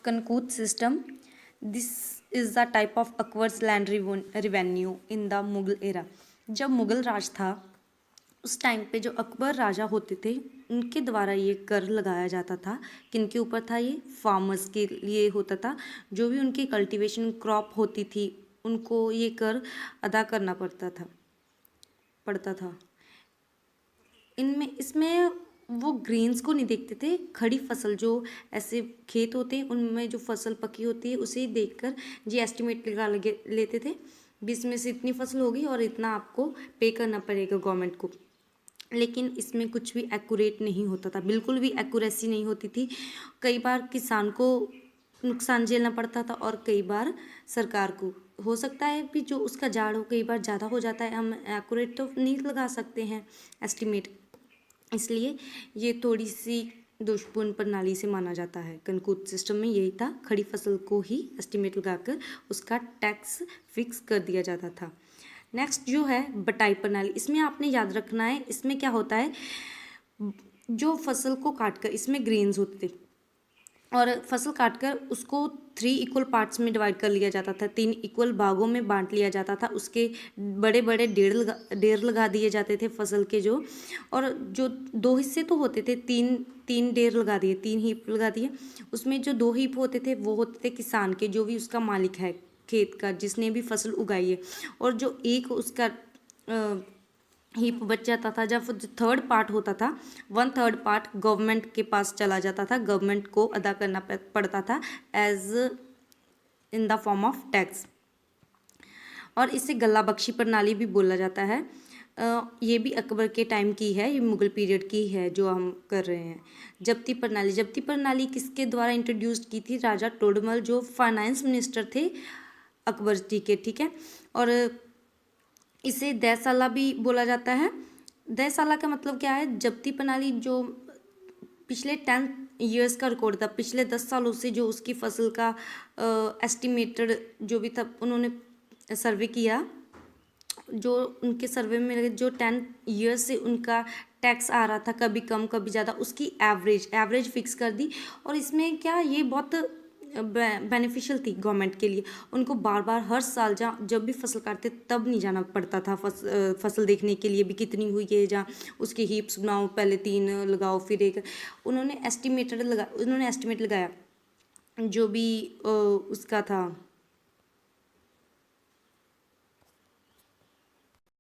Kankud system. This is the type of upwards land revenue in the Mughal era. जब मुग़ल राज था उस time पे जो अकबर राजा होते थे उनके द्वारा ये कर लगाया जाता था। किनके ऊपर था ये? फार्मर्स के लिए होता था। जो भी उनकी कल्टीवेशन क्रॉप होती थी उनको ये कर अदा करना पड़ता था। इसमें वो ग्रेन्स को नहीं देखते थे, खड़ी फसल जो ऐसे खेत होते हैं उनमें जो फसल पकी होती है उसे देखकर जी एस्टिमेट लगा लेते थे भी इसमें से इतनी फसल होगी और इतना आपको पे करना पड़ेगा गवर्नमेंट को। लेकिन इसमें कुछ भी एक्यूरेट नहीं होता था, बिल्कुल भी एक्यूरेसी नहीं होती थी। कई बार किसान को नुकसान झेलना पड़ता था और कई बार सरकार को। हो सकता है कि जो उसका झाड़ हो कई बार ज़्यादा हो जाता है, हम एक्यूरेट तो नहीं लगा सकते हैं एस्टिमेट, इसलिए ये थोड़ी सी दोषपूर्ण प्रणाली से माना जाता है। कनकूद सिस्टम में यही था, खड़ी फसल को ही एस्टिमेट लगाकर उसका टैक्स फिक्स कर दिया जाता था। नेक्स्ट जो है बटाई प्रणाली, इसमें आपने याद रखना है, इसमें क्या होता है जो फसल को काटकर, इसमें ग्रेन्स होते थे और फसल काटकर उसको 3 इक्वल पार्ट्स में डिवाइड कर लिया जाता था, 3 इक्वल भागों में बांट लिया जाता था। उसके बड़े बड़े ढेर लगा दिए जाते थे फसल के जो, और जो 2 हिस्से तो होते थे, तीन ढेर लगा दिए, 3 हीप लगा दिए। उसमें जो 2 हीप होते थे वो होते थे किसान के, जो भी उसका मालिक है खेत का, जिसने भी फसल उगाई है। और जो एक उसका हीप बच जाता था, जब जो 3rd पार्ट होता था 1/3 पार्ट गवर्नमेंट के पास चला जाता था, गवर्नमेंट को अदा करना पड़ता था as in the form of tax. और इसे गल्ला बख्शी प्रणाली भी बोला जाता है। ये भी अकबर के टाइम की है, ये मुगल पीरियड की है जो हम कर रहे हैं। जब्ती प्रणाली किसके द्वारा इंट्रोड्यूस की थी? राजा टोडरमल, जो फाइनेंस मिनिस्टर थे अकबर जी के, ठीक है। और इसे दहसाला भी बोला जाता है। दहसाला का मतलब क्या है? जब्ती प्रणाली जो पिछले 10 ईयर्स का रिकॉर्ड था, पिछले 10 सालों से जो उसकी फसल का एस्टिमेटेड जो भी था उन्होंने सर्वे किया, जो उनके सर्वे में लगे, जो 10 ईयर्स से उनका टैक्स आ रहा था, कभी कम कभी ज़्यादा, उसकी एवरेज फिक्स कर दी। और इसमें क्या, ये बहुत बेनिफिशियल थी गवर्नमेंट के लिए। उनको बार बार हर साल जब भी फसल काटते तब नहीं जाना पड़ता था फसल देखने के लिए भी कितनी हुई है, जहाँ उसके हीप्स बनाओ, पहले 3 लगाओ फिर एक। उन्होंने एस्टिमेट लगाया जो भी उसका था